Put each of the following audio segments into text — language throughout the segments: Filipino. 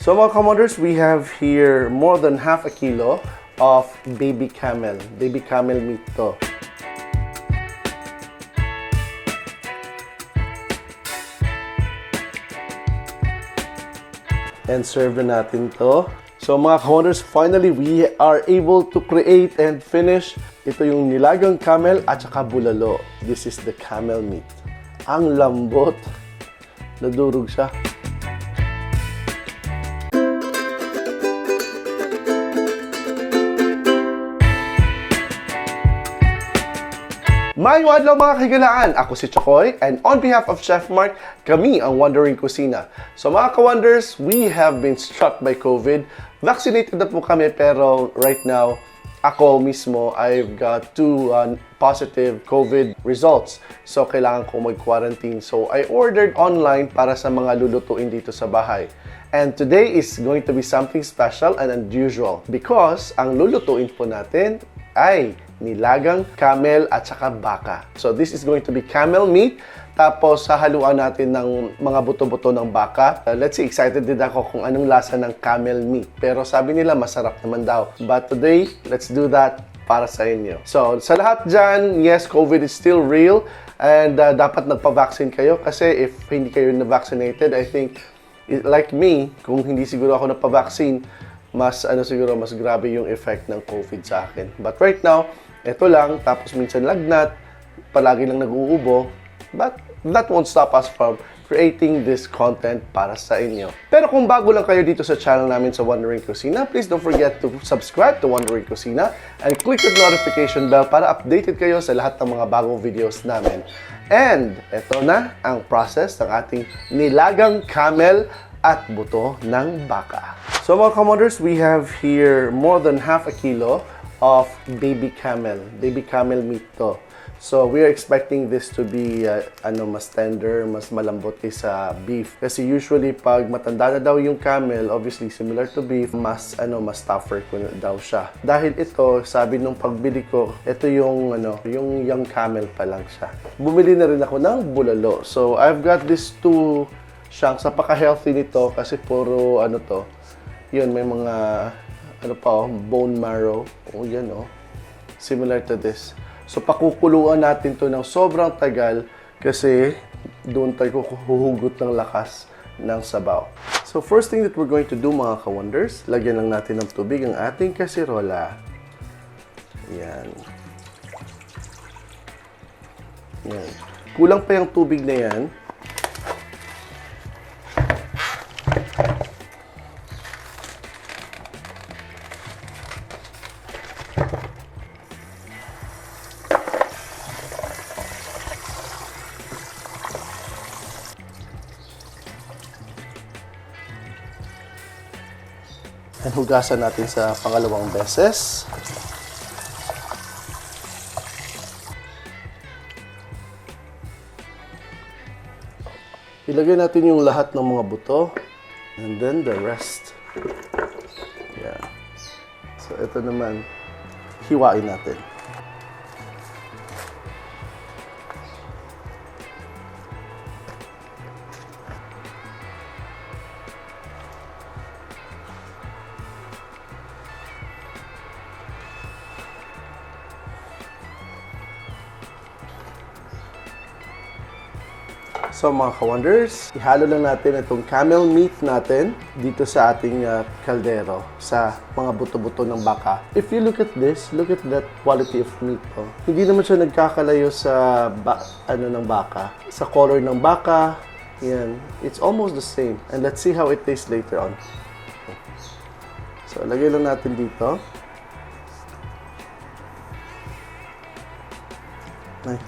So mga commanders, we have here more than half a kilo of baby camel. Baby camel meat to. And serve na natin to. So mga commanders, finally we are able to create and finish. Ito yung nilagang camel at saka bulalo. This is the camel meat. Ang lambot. Nadurog siya. Mayong adlaw mga kahigalaan! Ako si Chokoy, and on behalf of Chef Mark, kami ang Wondering Kusina. So mga ka-wonders, we have been struck by COVID. Vaccinated na po kami, pero right now, ako mismo, I've got 2 positive COVID results. So kailangan ko mag-quarantine. So I ordered online para sa mga lulutuin dito sa bahay. And today is going to be something special and unusual because ang lulutuin po natin ay nilagang camel at saka baka. So this is going to be camel meat. Tapos hahaluan natin ng mga buto-buto ng baka. Let's see, excited din ako kung anong lasa ng camel meat. Pero sabi nila masarap naman daw. But today, let's do that para sa inyo. So sa lahat dyan, yes, COVID is still real. And dapat nagpa-vaccine kayo kasi if hindi kayo na-vaccinated, I think, like me, kung hindi siguro ako nagpa-vaccine, mas grabe yung effect ng COVID sa akin. But right now, ito lang, tapos minsan lagnat, palagi lang nag-uubo, but that won't stop us from creating this content para sa inyo. Pero kung bago lang kayo dito sa channel namin sa Wondering Kusina, please don't forget to subscribe to Wondering Kusina and click the notification bell para updated kayo sa lahat ng mga bagong videos namin. And ito na ang process ng ating nilagang camel at buto ng baka. So mga commanders, we have here more than half a kilo of baby camel meat to. So we are expecting this to be mas tender, mas malambot sa beef. Kasi usually pag matanda na daw yung camel, obviously similar to beef, mas tougher ko daw siya. Dahil ito, sabi nung pagbili ko, ito yung yung young camel pa lang siya. Bumili na rin ako ng bulalo. So I've got these 2 chunks. Napaka-healthy nito kasi puro to. Yun, may mga bone marrow. Yan similar to this. So pakukuluan natin to ng sobrang tagal kasi doon tayo huhugot ng lakas ng sabaw. So first thing that we're going to do mga ka-wonders, lagyan lang natin ng tubig ang ating kasirola. Yan. Yan. Kulang pa yung tubig na yan. And hugasan natin sa pangalawang beses. Ilagay natin yung lahat ng mga buto. And then the rest. Yeah. So ito naman, hiwain natin. So mga ka-wonders, ihalo lang natin itong camel meat natin dito sa ating kaldero sa mga buto-buto ng baka. If you look at this, look at that quality of meat. Hindi naman siya nagkakalayo sa ng baka. Sa color ng baka, yan, it's almost the same. And let's see how it tastes later on. So lagay lang natin dito. Ay.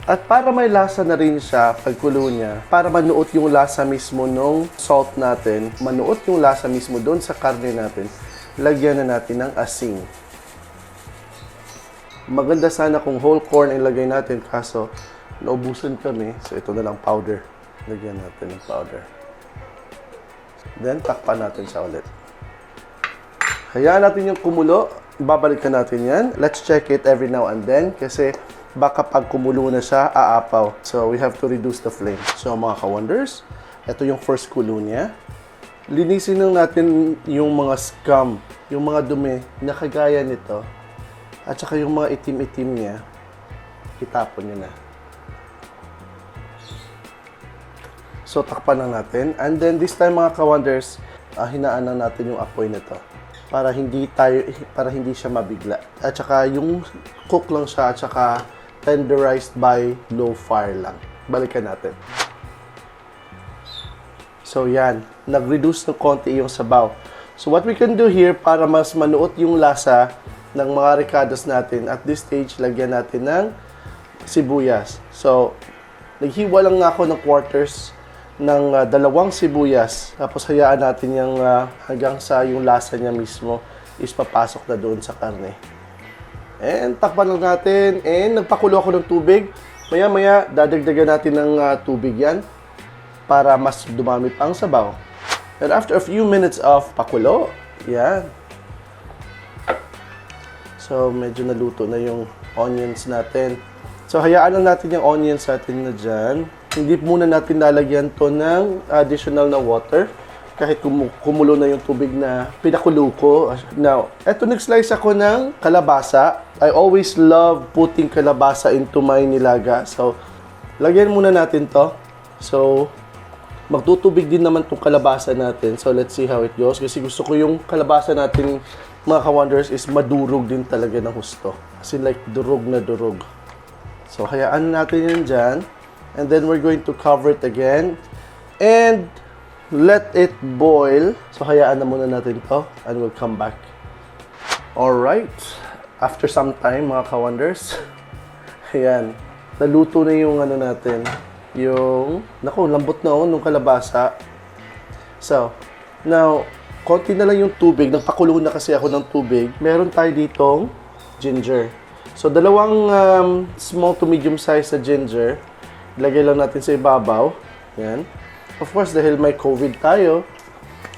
At para may lasa na rin siya, pagkulo niya, para manuot yung lasa mismo ng salt natin, manuot yung lasa mismo doon sa karne natin, lagyan na natin ng asin. Maganda sana kung whole corn ilagay natin, kaso naubusan kami, so ito na lang powder. Lagyan natin ng powder. Then, takpan natin siya ulit. Hayaan natin yung kumulo, babalikan natin yan. Let's check it every now and then, kasi baka pag kumulo na siya, aapaw. So, we have to reduce the flame. So, mga ka-wonders, Ito yung first kulo niya. Linisin lang natin yung mga scum, yung mga dumi na kagaya nito. At saka yung mga itim-itim niya, itapon niyo na. So, takpan lang natin. And then, this time mga ka-wonders, hinaan lang natin yung apoy nito para hindi siya mabigla. At saka yung cook lang siya at saka tenderized by low fire lang. Balikan natin. So yan, nag-reduce ng konti yung sabaw. So what we can do here para mas manuot yung lasa ng mga ricados natin, at this stage, lagyan natin ng sibuyas. So, naghiwa lang ako ng quarters ng 2 sibuyas. Tapos hayaan natin yung hanggang sa yung lasa niya mismo is papasok na doon sa karne. And takpan lang natin. And nagpakulo ako ng tubig. Maya-maya, dadagdagan natin ng tubig yan para mas dumami pa ang sabaw. And after a few minutes of pakulo, yan. So, medyo naluto na yung onions natin. So, hayaan lang natin yung onions natin na dyan. Hindi muna natin lalagyan to ng additional na water kahit kumulo na yung tubig na pinakulo ko. Now, eto nag-slice ako ng kalabasa. I always love putting kalabasa into my nilaga. So, lagyan muna natin to. So, magtutubig din naman itong kalabasa natin. So, let's see how it goes. Kasi gusto ko yung kalabasa natin, mga ka-wonders, is madurog din talaga ng husto. Kasi like, durog na durog. So, hayaan natin yun dyan. And then, we're going to cover it again. And, let it boil. So, hayaan na muna natin to. And we'll come back. Alright. After some time, mga ka-wonders, ayan, naluto na yung ano natin. Yung, naku, lambot na nung kalabasa. So, now, konti na lang yung tubig. Nagpakulo na kasi ako ng tubig. Meron tayo ditong ginger. So, 2 small to medium size na ginger. Ilagay lang natin sa ibabaw. Yan. Of course, dahil may COVID tayo,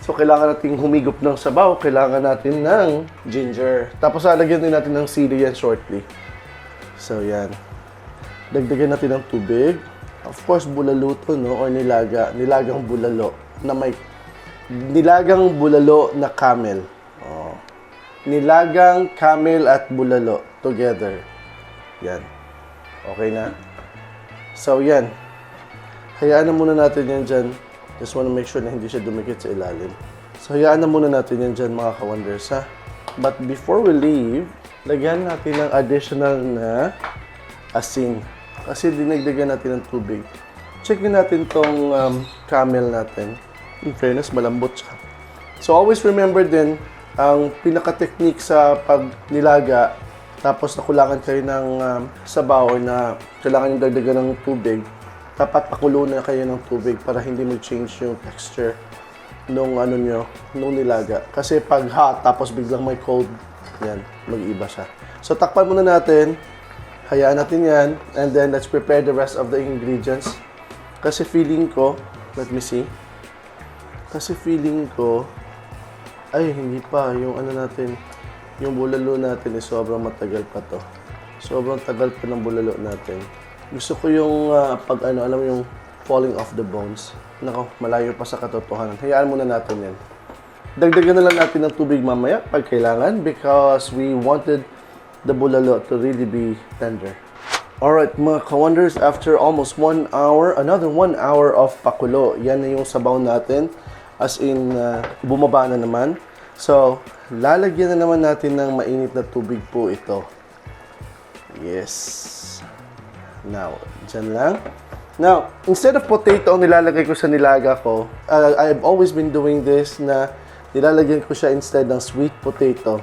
so kailangan natin humigop ng sabaw. Kailangan natin ng ginger. Tapos, lalagyan din natin ng sili yan shortly. So, yan. Dagdagan natin ng tubig. Of course, bulalo to, no? Or nilaga. Nilagang bulalo. Na may nilagang bulalo na camel. Oh. Nilagang camel at bulalo together. Yan. Okay na? So, yan. Hayaan na muna natin yan dyan. Just wanna make sure na hindi siya dumikit sa ilalim. So, hayaan na muna natin yan dyan, mga ka-wonders, ha? But before we leave, lagyan natin ng additional na asin. Kasi dinagdagan natin ng tubig. Check natin tong camel natin. In fairness, malambot siya. So, always remember din, ang pinaka-technique sa pagnilaga, tapos nakulangan kayo ng sabaw na kailangan yung dagdagan ng tubig, dapat pakulo na kayo ng tubig para hindi mag-change yung texture nung nung nilaga. Kasi pag hot, tapos biglang may cold, yan, mag-iba siya. So, takpan muna natin. Hayaan natin yan. And then, let's prepare the rest of the ingredients. Kasi feeling ko, let me see. Kasi feeling ko, ay, hindi pa. Yung natin, yung bulalo natin is sobrang matagal pa to. Sobrang tagal pa ng bulalo natin. Gusto ko yung, alam mo yung falling off the bones. Nako, malayo pa sa katotohanan. Hayaan muna natin yan. Dagdagan na lang natin ng tubig mamaya pag kailangan because we wanted the bulalo to really be tender. Alright, mga ka-wonders, after almost 1 hour, another 1 hour of pakulo. Yan na yung sabaw natin. As in, bumaba na naman. So, lalagyan na naman natin ng mainit na tubig po ito. Yes. Now, dyan lang. Now, instead of potato ang nilalagay ko sa nilaga ko, I've always been doing this na nilalagyan ko siya instead ng sweet potato.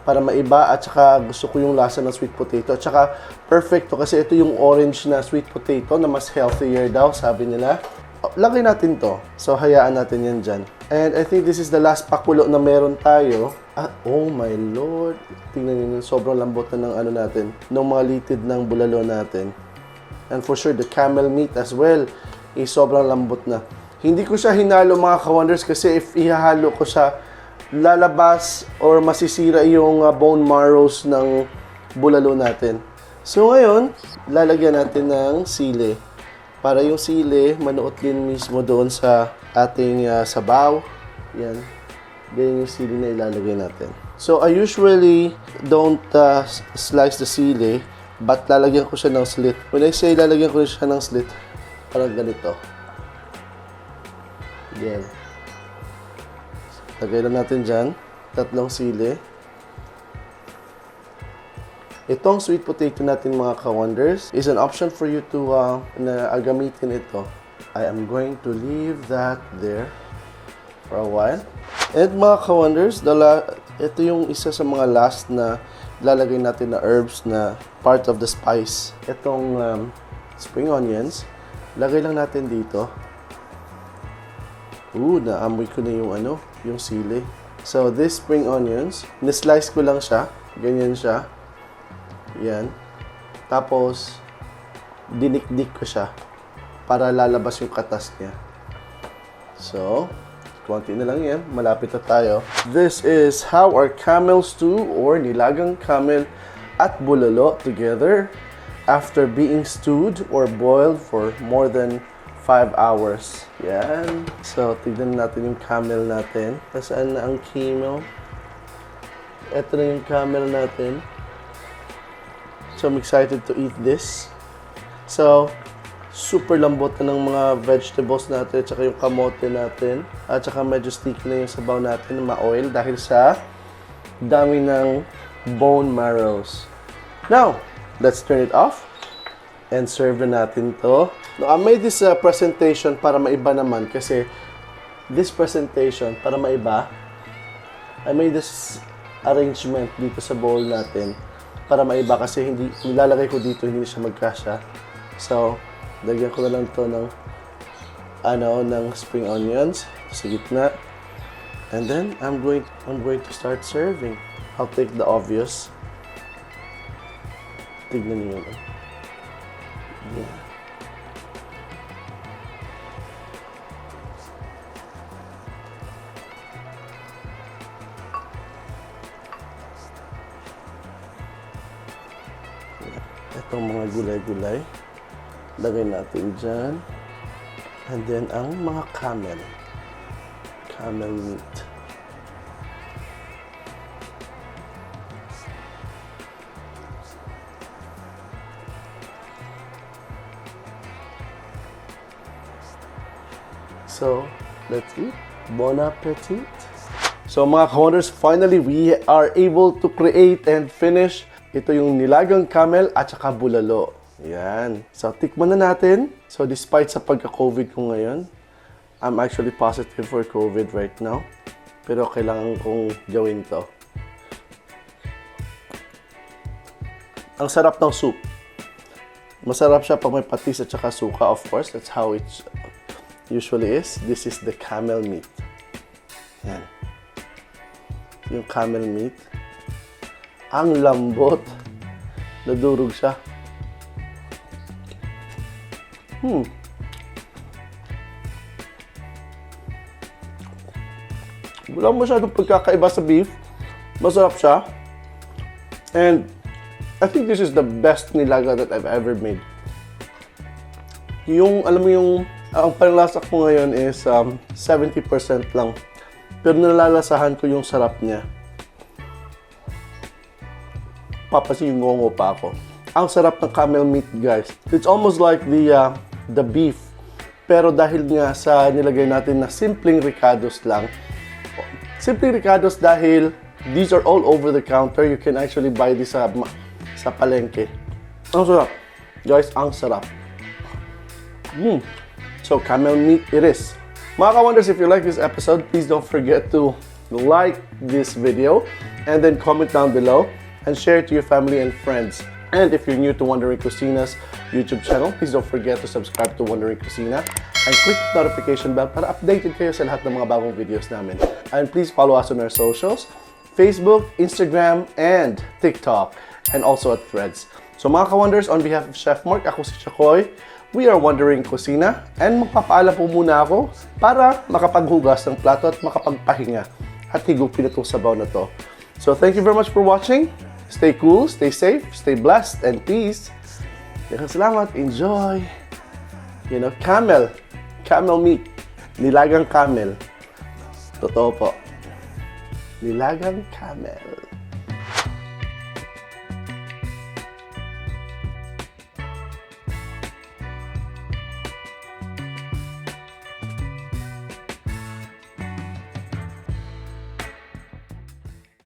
Para maiba at saka gusto ko yung lasa ng sweet potato. At saka perfecto kasi ito yung orange na sweet potato na mas healthier daw, sabi nila. Lagay natin to. So, hayaan natin yan dyan. And I think this is the last pakulo na meron tayo. Oh my Lord. Tingnan nyo, sobrang lambot na ng natin. Ng mga litid ng bulalo natin. And for sure, the camel meat as well is sobrang lambot na. Hindi ko siya hinalo, mga ka-wonders, kasi if ihahalo ko siya, lalabas or masisira yung bone marrows ng bulalo natin. So ngayon, lalagyan natin ng sili para yung sili manuot din mismo doon sa ating sabaw. Yan. Ganyan yung sili na ilalagay natin. So, I usually don't slice the sili, but lalagyan ko siya ng slit. When I say lalagyan ko siya ng slit, parang ganito. Yan. Lagay lang natin dyan. 3 sili. Itong sweet potato natin mga ka-wonders is an option for you to gamitin ito. I am going to leave that there for a while. And mga ka-wonders, ito yung isa sa mga last na lalagay natin na herbs na part of the spice. Itong spring onions, lagay lang natin dito. Naamoy ko na yung sili. So, this spring onions, nislice ko lang siya. Ganyan siya. Yan. Tapos, dinikdik ko siya para lalabas yung katas niya. So, konti na lang yan. Malapit na tayo. This is how our camel stew or nilagang camel at bulalo together after being stewed or boiled for more than 5 hours. Yan. So, tignan natin yung camel natin. Nasaan na ang camel? Ito na yung camel natin. So, I'm excited to eat this. So, super lambot na ng mga vegetables natin at saka yung kamote natin. At saka medyo sticky na yung sabaw natin na ma-oil dahil sa dami ng bone marrows. Now, let's turn it off and serve na natin to. Now, I made this presentation para maiba naman kasi this presentation para maiba, I made this arrangement dito sa bowl natin para maiba kasi hindi nilalagay ko dito hindi siya magkasya. So, lagyan ko na lang to ng ng spring onions sa gitna. And then I'm going to start serving. I'll take the obvious. Tignan niyo lang. Yeah. Itong mga gulay-gulay, lagay natin dyan. And then, ang mga camel meat. So, let's eat. Bon appetit! So mga ka-wonders, finally, we are able to create and finish ito yung nilagang camel at saka bulalo. Yan. So, tikman na natin. So, despite sa pagka-COVID ko ngayon, I'm actually positive for COVID right now. Pero kailangan kong gawin to. Ang sarap ng soup. Masarap siya pag may patis at saka suka, of course. That's how it usually is. This is the camel meat. Yan. Yung camel meat. Ang lambot. Nadurog siya. Wala masyadong pagkakaiba sa beef. Masarap siya. And I think this is the best nilaga that I've ever made. Yung, alam mo yung, ang panlasa ko ngayon is 70% lang. Pero nalalasahan ko yung sarap niya. Papasingongo pa ako. Ang sarap ng camel meat, guys. It's almost like the beef. Pero dahil nga sa nilagay natin na simpleng ricados lang. Simpleng ricados dahil these are all over the counter. You can actually buy this sa palengke. Ang sarap. Guys, ang sarap. So, camel meat it is. Mga ka-wonders, if you like this episode, please don't forget to like this video and then comment down below and share it to your family and friends. And if you're new to Wondering Cucina's YouTube channel, please don't forget to subscribe to Wondering Cucina and click the notification bell para updated kayo sa lahat ng mga bagong videos namin. And please follow us on our socials, Facebook, Instagram, and TikTok, and also at Threads. So mga ka-wonders, on behalf of Chef Mark, ako si Chakoy, we are Wondering Cucina, and magpapaalam po muna ako para makapaghugas ng plato at makapagpahinga at higupin itong sabaw na to. So thank you very much for watching. Stay cool, stay safe, stay blessed, and peace. Salamat. Enjoy! You know, camel. Camel meat. Nilagang camel. Totoo po. Nilagang camel.